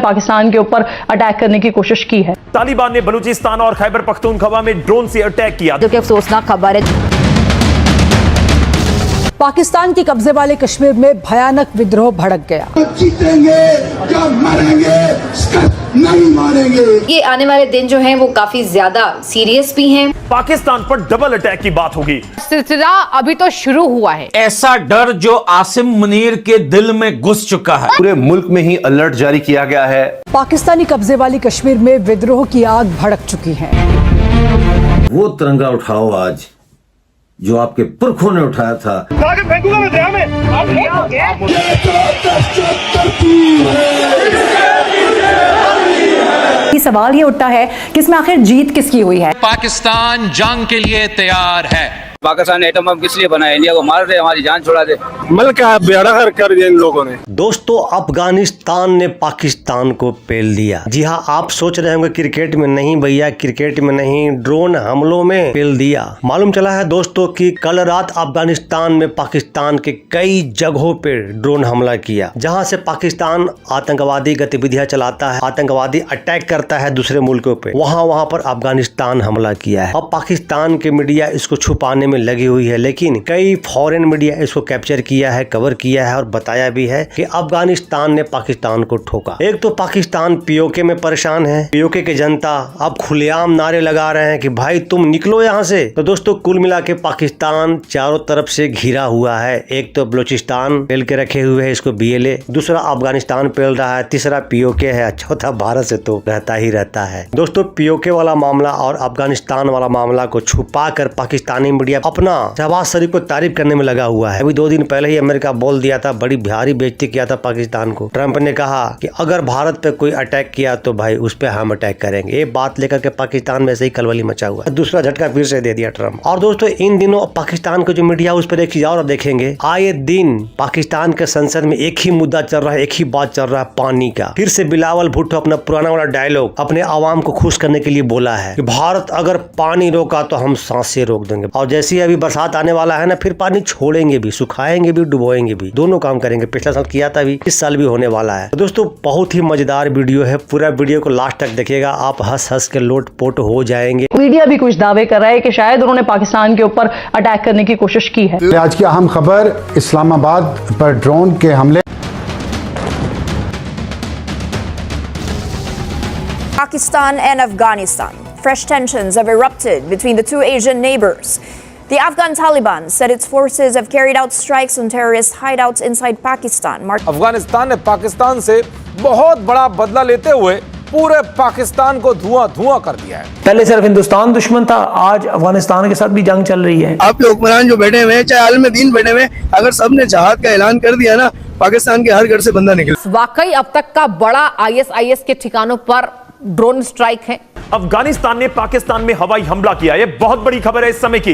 पाकिस्तान के ऊपर अटैक करने की कोशिश की है। तालिबान ने बलूचिस्तान और खैबर पख्तूनख्वा में ड्रोन से अटैक किया, जो कि अफसोसनाक खबर है। पाकिस्तान के कब्जे वाले कश्मीर में भयानक विद्रोह भड़क गया। जीतेंगे या मरेंगे, नहीं मारेंगे। ये आने वाले दिन जो हैं वो काफी ज्यादा सीरियस भी हैं। पाकिस्तान पर डबल अटैक की बात होगी। सिलसिला अभी तो शुरू हुआ है। ऐसा डर जो आसिम मुनीर के दिल में घुस चुका है। पूरे मुल्क में ही अलर्ट जारी किया गया है। पाकिस्तानी कब्जे वाली कश्मीर में विद्रोह की आग भड़क चुकी है। वो तिरंगा उठाओ आज जो आपके पुरखों ने उठाया था। फेंकूंगा मैं दरिया में। सवाल ये उठता है कि इसमें आखिर जीत किसकी हुई है। पाकिस्तान जंग के लिए तैयार है। पाकिस्तान ने एटम बम किस लिए बनाया? इंडिया को मार दे, हमारी जान छुड़ा दे। मुल्क का बेड़ा कर दिया इन लोगों ने। दोस्तों, अफगानिस्तान ने पाकिस्तान को पेल दिया। जी हाँ, आप सोच रहे होंगे क्रिकेट में नहीं भैया, क्रिकेट में नहीं, ड्रोन हमलों में पेल दिया। मालूम चला है दोस्तों कि कल रात अफगानिस्तान में पाकिस्तान के कई जगहों पे ड्रोन हमला किया, जहां से पाकिस्तान आतंकवादी गतिविधियां चलाता है, आतंकवादी अटैक करता है दूसरे मुल्कों पे। वहां पर अफगानिस्तान हमला किया है। अब पाकिस्तान के मीडिया इसको छुपाने में लगी हुई है, लेकिन कई फॉरेन मीडिया इसको कैप्चर किया है, कवर किया है और बताया भी है कि अफगानिस्तान ने पाकिस्तान को ठोका। एक तो पाकिस्तान पीओके में परेशान है। पीओके की जनता अब खुलेआम नारे लगा रहे हैं कि भाई तुम निकलो यहाँ से। तो दोस्तों, कुल मिला के पाकिस्तान चारों तरफ से घिरा हुआ है। एक तो बलूचिस्तान पेल के रखे हुए है इसको BLA, दूसरा अफगानिस्तान पेल रहा है, तीसरा पीओके है, चौथा भारत से तो रहता ही रहता है। दोस्तों, पीओके वाला मामला और अफगानिस्तान वाला मामला को छुपा कर पाकिस्तानी मीडिया अपना शहबाज शरीफ को तारीफ करने में लगा हुआ है। अभी 2 दिन पहले ही अमेरिका बोल दिया था, बड़ी भारी बेइज्जती किया था पाकिस्तान को। ट्रंप ने कहा कि अगर भारत पे कोई अटैक किया तो भाई उस पे हम अटैक करेंगे। ये बात लेकर के पाकिस्तान में से ही कलवली मचा हुआ है। दूसरा झटका फिर से दे दिया ट्रंप। और दोस्तों, इन दिनों पाकिस्तान का जो मीडिया उस पर एक चीज और देखेंगे, आए दिन पाकिस्तान के संसद में एक ही मुद्दा चल रहा है, एक ही बात चल रहा है, पानी का। फिर से बिलावल भुट्टो अपना पुराना वाला डायलॉग अपने आवाम को खुश करने के लिए बोला है कि भारत अगर पानी रोका तो हम सांसें रोक देंगे। और जैसे अभी बरसात आने वाला है ना, फिर पानी छोड़ेंगे भी, सुखाएंगे भी, डुबोएंगे भी, दोनों काम करेंगे। पिछला साल किया था भी, इस साल भी होने वाला है। तो दोस्तों, बहुत ही मजेदार वीडियो है। पूरा वीडियो को लास्ट तक देखिएगा, आप हंस हंस के लोटपोट हो जाएंगे। मीडिया भी कुछ दावे कर रहा है कि शायद उन्होंने पाकिस्तान के ऊपर अटैक करने की कोशिश की है। आज की अहम खबर, इस्लामाबाद पर ड्रोन के हमले। Pakistan and Afghanistan. Fresh tensions have erupted between the two Asian neighbors. The Afghan Taliban said its forces have carried out strikes on terrorist hideouts inside Pakistan. Afghanistan ने पाकिस्तान से बहुत बड़ा बदला लेते हुए पूरे पाकिस्तान को धुआं कर दिया है। पहले सिर्फ हिंदुस्तान दुश्मन था, आज अफगानिस्तान के साथ भी जंग चल रही है। आप लोग हुक्मरान जो बैठे हुए हैं, चाहे आलम दीन बैठे हुए हैं, अगर सबने जहाद का ऐलान कर दिया ना, पाकिस्तान के हर घर से बंदा निकले। वाकई अब तक का बड़ा ISIS के ठिकानों पर ड्रोन स्ट्राइक है। अफगानिस्तान ने पाकिस्तान में हवाई हमला किया। यह बहुत बड़ी खबर है इस समय की।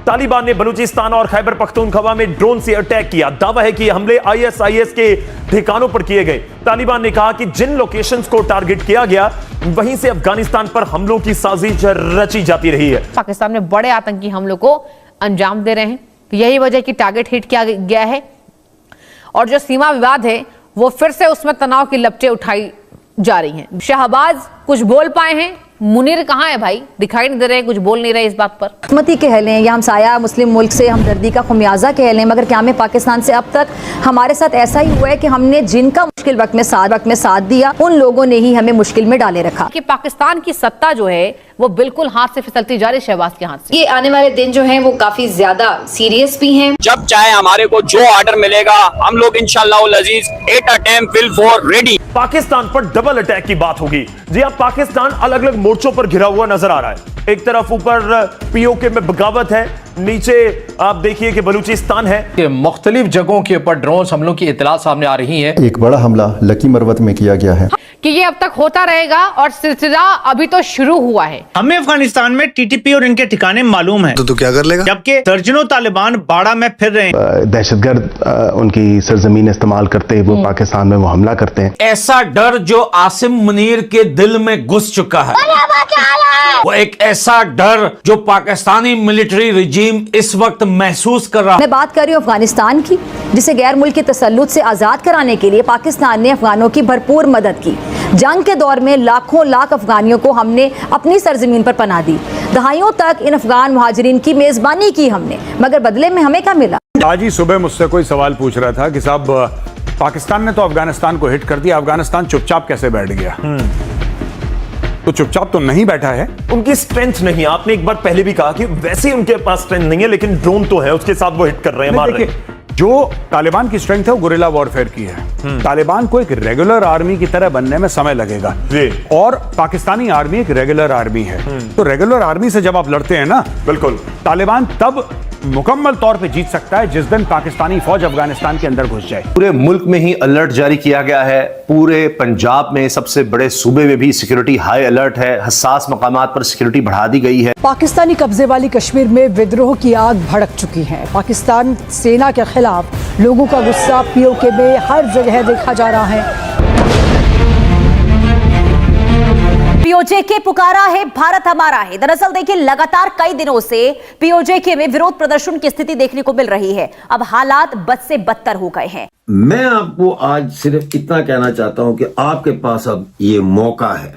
तालिबान ने बलूचिस्तान और खैबर पख्तूनख्वा में ड्रोन से अटैक किया। दावा है कि ये हमले ISIS के ठिकानों पर किए गए। तालिबान ने कहा कि जिन लोकेशंस को टारगेट किया गया, वहीं से अफगानिस्तान पर हमलों की साजिश रची जाती रही है। पाकिस्तान में बड़े आतंकी हमलों को अंजाम दे रहे हैं, तो यही वजह कि टारगेट हिट किया गया है। और जो सीमा विवाद है वो फिर से उसमें तनाव की लपटें उठाई जा रही हैं। शहबाज कुछ बोल पाए हैं, मुनीर कहाँ है भाई? दिखाई नहीं दे रहे, कुछ बोल नहीं रहे इस बात पर। किस्मती कह लें या हम साया मुस्लिम मुल्क से हमदर्दी का खुमियाजा कह लें, मगर क्या में पाकिस्तान से अब तक हमारे साथ ऐसा ही हुआ है कि हमने जिनका मुश्किल वक्त में साथ दिया, उन लोगों ने ही हमें मुश्किल में डाले रखा। कि पाकिस्तान की सत्ता जो है वो बिल्कुल हाथ से फिसलती जा रही शहबाज के हाथ से। ये आने वाले दिन जो हैं वो काफी ज्यादा सीरियस भी हैं। जब चाहे हमारे को जो ऑर्डर मिलेगा, हम लोग इंशाअल्लाह उल अजीज at a time will for ready. Pakistan पर डबल अटैक की बात होगी। जी हाँ, पाकिस्तान अलग अलग मोर्चों पर घिरा हुआ नजर आ रहा है। एक तरफ ऊपर पीओके में बगावत है, नीचे आप देखिए कि बलूचिस्तान है। मुख्तलिफ जगहों के ऊपर ड्रोन हमलों की इत्तला सामने आ रही है। एक बड़ा हमला लकी मरवत में किया गया है कि ये अब तक होता रहेगा और सिलसिला अभी तो शुरू हुआ है। हमें अफगानिस्तान में TTP और इनके ठिकाने मालूम है, तो क्या कर लेगा? जबकि दर्जनों तालिबान बाड़ा में फिर रहे हैं। दहशतगर्द उनकी सरजमीन इस्तेमाल करते वो पाकिस्तान में वो हमला करते हैं। ऐसा डर जो आसिम मुनीर के दिल में घुस चुका है, वो एक ऐसा डर जो पाकिस्तानी मिलिट्री रिजीम नजीम इस वक्त महसूस कर रहा है। मैं बात कर रही हूँ अफगानिस्तान की, जिसे गैर मुल्की तसल्लुत से आज़ाद कराने के लिए पाकिस्तान ने अफगानों की भरपूर मदद की। जंग के दौर में लाखों लाख अफगानियों को हमने अपनी सरजमीन पर पनाह दी। दहाइयों तक इन अफगान मुहाजिरीन की मेजबानी की हमने, मगर बदले में हमें क्या मिला? आज ही सुबह मुझसे कोई सवाल पूछ रहा था कि साहब पाकिस्तान ने तो अफगानिस्तान को हिट कर दिया, अफगानिस्तान चुपचाप कैसे बैठ गया? तो चुपचाप तो नहीं बैठा है, उनकी स्ट्रेंथ नहीं। आपने एक बार पहले भी कहा कि वैसे उनके पास स्ट्रेंथ नहीं है, लेकिन ड्रोन तो है, उसके साथ वो हिट कर रहे हैं, मार रहे हैं। जो तालिबान की स्ट्रेंथ है वो गुरिल्ला वॉरफेयर की है। तालिबान को एक रेगुलर आर्मी की तरह बनने में समय लगेगा, और पाकिस्तानी आर्मी एक रेगुलर आर्मी है। तो रेगुलर आर्मी से जब आप लड़ते हैं ना, बिल्कुल, तालिबान तब मुकम्मल तौर पे जीत सकता है जिस दिन पाकिस्तानी फौज अफगानिस्तान के अंदर घुस जाए। पूरे मुल्क में ही अलर्ट जारी किया गया है। पूरे पंजाब में सबसे बड़े सूबे में भी सिक्योरिटी हाई अलर्ट है। हसास मकामात पर सिक्योरिटी बढ़ा दी गई है। पाकिस्तानी कब्जे वाली कश्मीर में विद्रोह की आग भड़क चुकी है। पाकिस्तान सेना के खिलाफ लोगों का गुस्सा पीओके में हर जगह देखा जा रहा है। पीओजेके पुकारा है भारत हमारा है। दरअसल देखिए, लगातार कई दिनों से पीओजेके में विरोध प्रदर्शन की स्थिति देखने को मिल रही है। अब हालात बद से बदतर हो गए हैं। मैं आपको आज सिर्फ इतना कहना चाहता हूं कि आपके पास अब ये मौका है,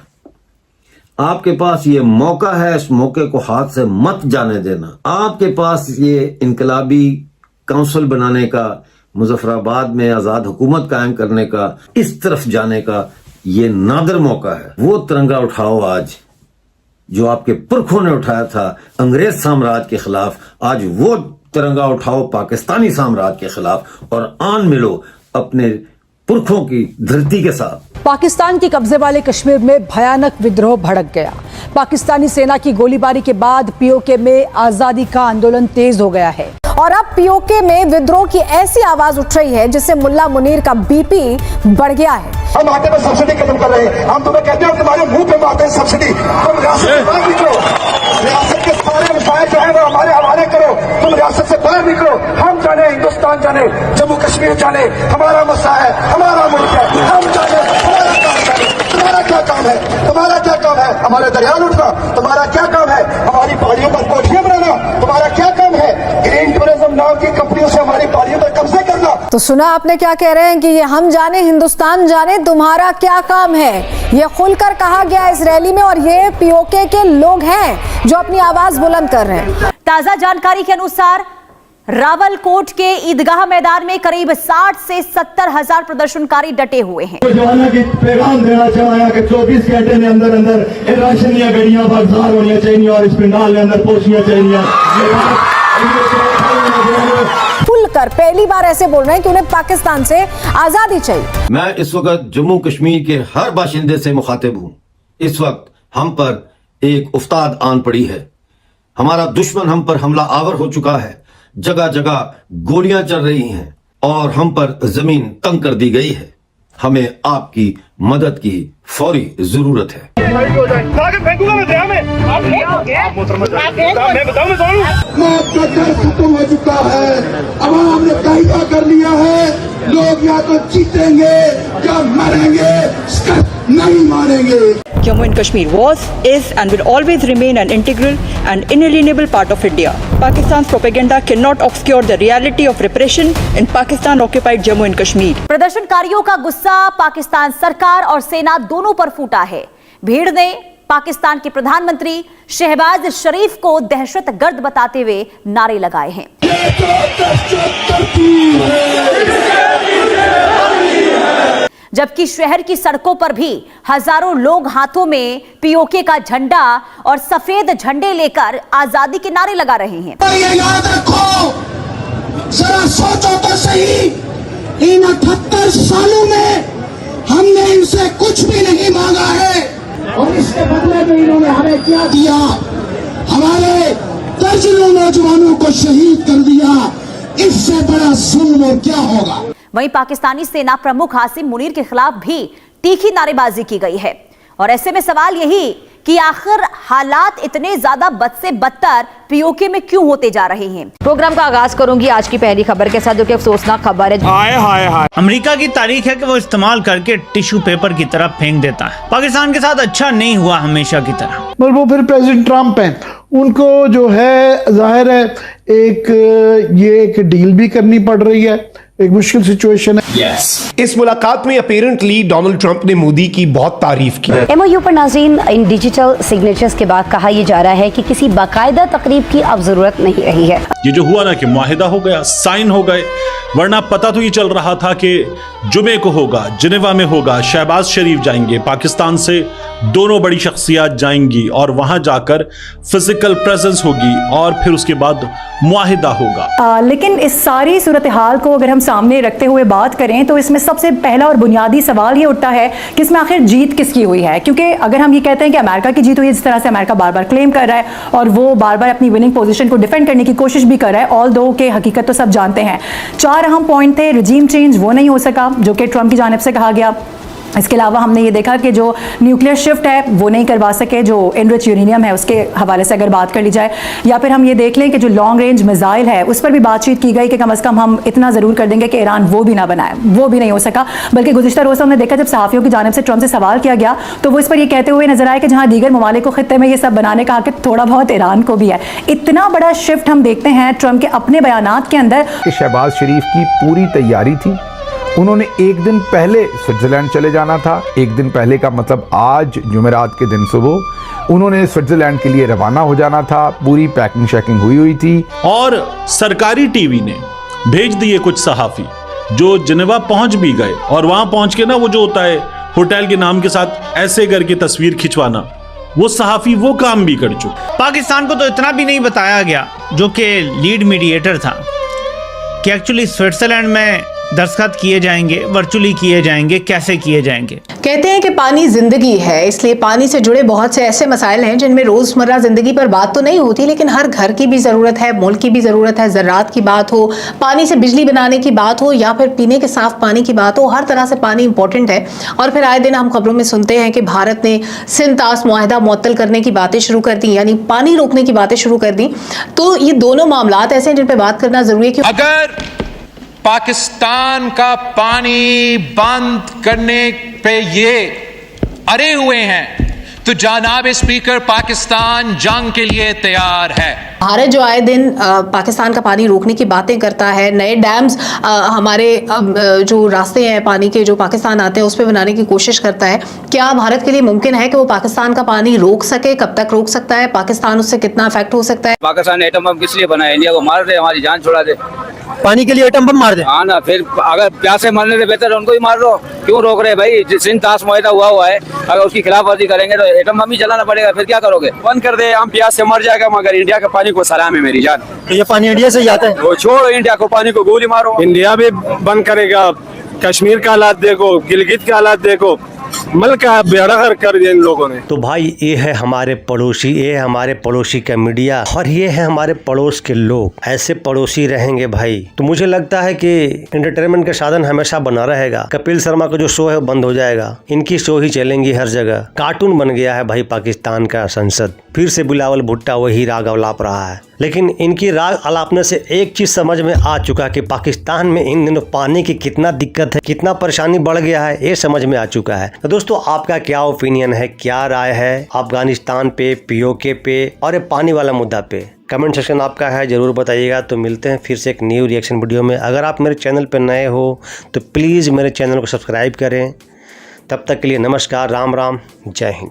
आपके पास ये मौका है। इस मौके को हाथ से मत जाने देना। आपके पास ये इनकलाबी काउंसिल बनाने का, मुजफ्फराबाद में आजाद हुकूमत कायम करने का, इस तरफ जाने का ये नादर मौका है। वो तिरंगा उठाओ आज जो आपके पुरखों ने उठाया था अंग्रेज साम्राज्य के खिलाफ। आज वो तिरंगा उठाओ पाकिस्तानी साम्राज्य के खिलाफ, और आन मिलो अपने पुरखों की धरती के साथ। पाकिस्तान के कब्जे वाले कश्मीर में भयानक विद्रोह भड़क गया। पाकिस्तानी सेना की गोलीबारी के बाद पीओके में आजादी का आंदोलन तेज हो गया है, और अब पीओके में विद्रोह की ऐसी आवाज उठ रही है जिससे मुल्ला मुनीर का बीपी बढ़ गया है। हम आटे पर सब्सिडी खत्म कर रहे हैं। हम तुम्हें कहते हैं तुम्हारे मुंह पे मारते हैं सब्सिडी। तुम रियासत से बाहर निकलो, रियासत के सारे विषय जो है वो हमारे हवाले करो। तुम रियासत से बाहर निकलो। हम जाने हिंदुस्तान जाने, जम्मू कश्मीर जाने, हमारा मसला है, हमारा मुल्क है। हम जाने, हमारा काम जाने। तुम्हारा क्या काम है? तुम्हारा क्या काम है? हमारे दरिया लुटना। तुम्हारा क्या काम है? हमारी पहाड़ियों पर कोठियां बनाना। तुम्हारा क्या काम है? ग्रीन टूरिज्म नाम की कंपनियों से हमारी पहाड़ियों पर कब्जे करना। तो सुना आपने क्या कह रहे हैं कि ये हम जाने हिंदुस्तान जाने, तुम्हारा क्या काम है? ये खुलकर कहा गया इस रैली में, और ये पीओके के लोग हैं जो अपनी आवाज बुलंद कर रहे हैं। ताजा जानकारी के अनुसार रावलकोट के ईदगाह मैदान में करीब 60 से 70 हजार प्रदर्शनकारी डटे हुए हैं। पैगाम देना चाहता कि 24 घंटे के अंदर अंदर राशन या गड़ियां बाजार होनी चाहिए और इस पंडाल के अंदर पहुंचनी चाहिए। खुलकर पहली बार ऐसे बोल रहे हैं कि उन्हें पाकिस्तान से आजादी चाहिए। मैं इस वक्त जम्मू कश्मीर के हर बाशिंदे से मुखातिब हूं। इस वक्त हम पर एक उफ्ताद आन पड़ी है। हमारा दुश्मन हम पर हमला आवर हो चुका है। जगह जगह गोलियां चल रही हैं और हम पर जमीन तंग कर दी गई है। हमें आपकी मदद की फौरी जरूरत है। खत्म हो चुका है। अवाम ने कायदा कर लिया है। लोग या तो जीतेंगे या मरेंगे, नहीं मानेंगे। Jammu and Kashmir was, is and will always remain an integral and inalienable part of India. Pakistan's propaganda cannot obscure the reality of repression in Pakistan-occupied Jammu and Kashmir. प्रदर्शनकारियों का गुस्सा पाकिस्तान सरकार और सेना दोनों पर फूटा है। भीड़ ने पाकिस्तान के प्रधानमंत्री शहबाज शरीफ को दहशतगर्द बताते हुए नारे लगाए हैं। जबकि शहर की सड़कों पर भी हजारों लोग हाथों में पीओके का झंडा और सफेद झंडे लेकर आजादी के नारे लगा रहे हैं। ये याद रखो, जरा सोचो तो सही, इन 78 सालों में हमने इनसे कुछ भी नहीं मांगा है, और इसके बदले में इन्होंने हमें क्या दिया? हमारे दर्जनों नौजवानों को शहीद कर दिया। इससे बड़ा जुल्म और क्या होगा? वहीं पाकिस्तानी सेना प्रमुख आसिम मुनीर के खिलाफ भी तीखी नारेबाजी की गई है, और ऐसे में सवाल यही कि आखिर हालात इतने ज्यादा बद से बदतर पीओके में क्यों होते जा रहे हैं। प्रोग्राम का आगाज करूंगी आज की पहली खबर के साथ, जो कि अफसोसनाक खबर है। हाय अमेरिका की तारीख है कि वो इस्तेमाल करके टिश्यू पेपर की तरह फेंक देता है। पाकिस्तान के साथ अच्छा नहीं हुआ हमेशा की तरह। वो फिर प्रेसिडेंट ट्रंप हैं, उनको जो है जाहिर है एक डील भी करनी पड़ रही है, एक मुश्किल सिचुएशन है। इस मुलाकात में अपीरेंटली डोनाल्ड ट्रंप ने मोदी की बहुत तारीफ की। MOU पर नाज़रीन इन डिजिटल सिग्नेचर्स के बाद कहा यह जा रहा है कि किसी बाकायदा तकरीब की अब जरूरत नहीं रही है। ये जो हुआ ना कि मुआहिदा हो गया, साइन हो गए, वरना पता तो ये चल रहा था कि जुमे को होगा, जिनेवा में होगा, शहबाज शरीफ जाएंगे, पाकिस्तान से दोनों बड़ी शख्सियात जाएंगी और वहां जाकर फिजिकल प्रेजेंस होगी और फिर उसके बाद मुआहिदा होगा। लेकिन इस सारी सूरत हाल को अगर हम सामने रखते हुए बात करें तो इसमें सबसे पहला और बुनियादी सवाल ये उठता है कि इसमें आखिर जीत किसकी हुई है। क्योंकि अगर हम ये कहते हैं कि अमेरिका की जीत हुई है, जिस तरह से अमेरिका बार बार क्लेम कर रहा है और वो बार बार अपनी विनिंग पोजीशन को डिफेंड करने की कोशिश भी कर रहा है, ऑल दो के हकीकत तो सब जानते हैं। 4 अहम पॉइंट थे। रजीम चेंज वो नहीं हो सका जो कि ट्रंप की जानिब से कहा गया। इसके अलावा हमने ये देखा कि जो न्यूक्लियर शिफ्ट है वो नहीं करवा सके, जो इनरिच यूरेनियम है उसके हवाले से अगर बात कर ली जाए, या फिर हम ये देख लें कि जो लॉन्ग रेंज मिसाइल है उस पर भी बातचीत की गई कि कम से कम हम इतना ज़रूर कर देंगे कि ईरान वो भी ना बनाए। वो भी नहीं हो सका। बल्कि गुज़िश्ता रोज़ हमने देखा जब सहाफ़ियों की जानिब से ट्रंप से सवाल किया गया तो वो इस पर यह कहते हुए नजर आए कि जहाँ दीगर ममालिक को खित्ते में ये सब बनाने का हक थोड़ा बहुत ईरान को भी है। इतना बड़ा शिफ्ट हम देखते हैं ट्रंप के अपने बयानात के अंदर। शहबाज शरीफ की पूरी तैयारी थी, उन्होंने एक दिन पहले स्विट्जरलैंड चले जाना था। एक दिन पहले का मतलब आज जुमेरात के दिन सुबह उन्होंने स्विट्जरलैंड के लिए रवाना हो जाना था। पूरी पैकिंग शैकिंग हुई थी और सरकारी टीवी ने भेज दिए कुछ सहाफी जो जिनेवा पहुंच भी गए और वहां पहुंच के ना वो जो होता है होटल के नाम के साथ ऐसे करके तस्वीर खिंचवाना, वो सहाफी वो काम भी कर चुके। पाकिस्तान को तो इतना भी नहीं बताया गया, जो कि लीड मीडिएटर था, कि एक्चुअली स्विट्जरलैंड में दस्तखत किए जाएंगे, वर्चुअली किए जाएंगे, कैसे किए जाएंगे। कहते हैं कि पानी जिंदगी है, इसलिए पानी से जुड़े बहुत से ऐसे मसाइल हैं जिनमें रोजमर्रा जिंदगी पर बात तो नहीं होती, लेकिन हर घर की भी जरूरत है, मुल्क की भी जरूरत है। ज़राअत की बात हो, पानी से बिजली बनाने की बात हो, या फिर पीने के साफ पानी की बात हो, हर तरह से पानी इंपॉर्टेंट है। और फिर आए दिन हम खबरों में सुनते हैं कि भारत ने सिंध-तास मुआहिदा मुअत्तल करने की बातें शुरू कर दी, यानी पानी रोकने की बातें शुरू कर दी। तो ये दोनों मामलात ऐसे हैं जिन पर बात करना जरूरी है। अगर पाकिस्तान का पानी बंद करने पे ये अड़े हुए हैं तो जनाब स्पीकर पाकिस्तान जंग के लिए तैयार है। भारत जो आए दिन पाकिस्तान का पानी रोकने की बातें करता है, नए डैम्स हमारे जो रास्ते हैं पानी के जो पाकिस्तान आते हैं उस पर बनाने की कोशिश करता है। क्या भारत के लिए मुमकिन है कि वो पाकिस्तान का पानी रोक सके? कब तक रोक सकता है? पाकिस्तान उससे कितना इफेक्ट हो सकता है? पाकिस्तान ने एटम बम किस लिए बनाया? इंडिया को मार दे, हमारी जान छुड़ा दे। पानी के लिए एटम बम मार दे? हाँ ना, फिर अगर प्यासे मरने से बेहतर उनको ही मार दो। क्यों रोक रहे भाई? सिंध-तास मुआहिदा हुआ है, अगर उसकी खिलाफवर्जी करेंगे तो एटम बम ही चलाना पड़ेगा। फिर क्या करोगे? बंद कर दे, हम प्यास से मर जाएगा, मगर इंडिया के पानी को सलाम है मेरी जान। तो ये पानी इंडिया से जाता है? वो छोड़ो इंडिया को, पानी को गोली मारो। इंडिया भी बंद करेगा। कश्मीर का हालात देखो, गिलगित का हालात देखो, मल का बेड़ागर कर दिया इन लोगों ने। तो भाई ये है हमारे पड़ोसी, ये है हमारे पड़ोसी का मीडिया और ये है हमारे पड़ोस के लोग। ऐसे पड़ोसी रहेंगे भाई तो मुझे लगता है कि एंटरटेनमेंट का साधन हमेशा बना रहेगा। कपिल शर्मा का जो शो है बंद हो जाएगा, इनकी शो ही चलेंगी हर जगह। कार्टून बन गया है भाई पाकिस्तान का संसद। फिर से बिलावल भुट्टा वही राग अलाप रहा है, लेकिन इनकी राग अलापने से एक चीज समझ में आ चुका कि पाकिस्तान में इन दिनों पानी की कितना दिक्कत है, कितना परेशानी बढ़ गया है, ये समझ में आ चुका है। तो दोस्तों आपका क्या ओपिनियन है, क्या राय है अफगानिस्तान पे, पीओके पे और ये पानी वाला मुद्दा पे? कमेंट सेक्शन आपका है, जरूर बताइएगा। तो मिलते हैं फिर से एक न्यू रिएक्शन वीडियो में। अगर आप मेरे चैनल पर नए हो तो प्लीज़ मेरे चैनल को सब्सक्राइब करें। तब तक के लिए नमस्कार, राम राम, जय हिंद।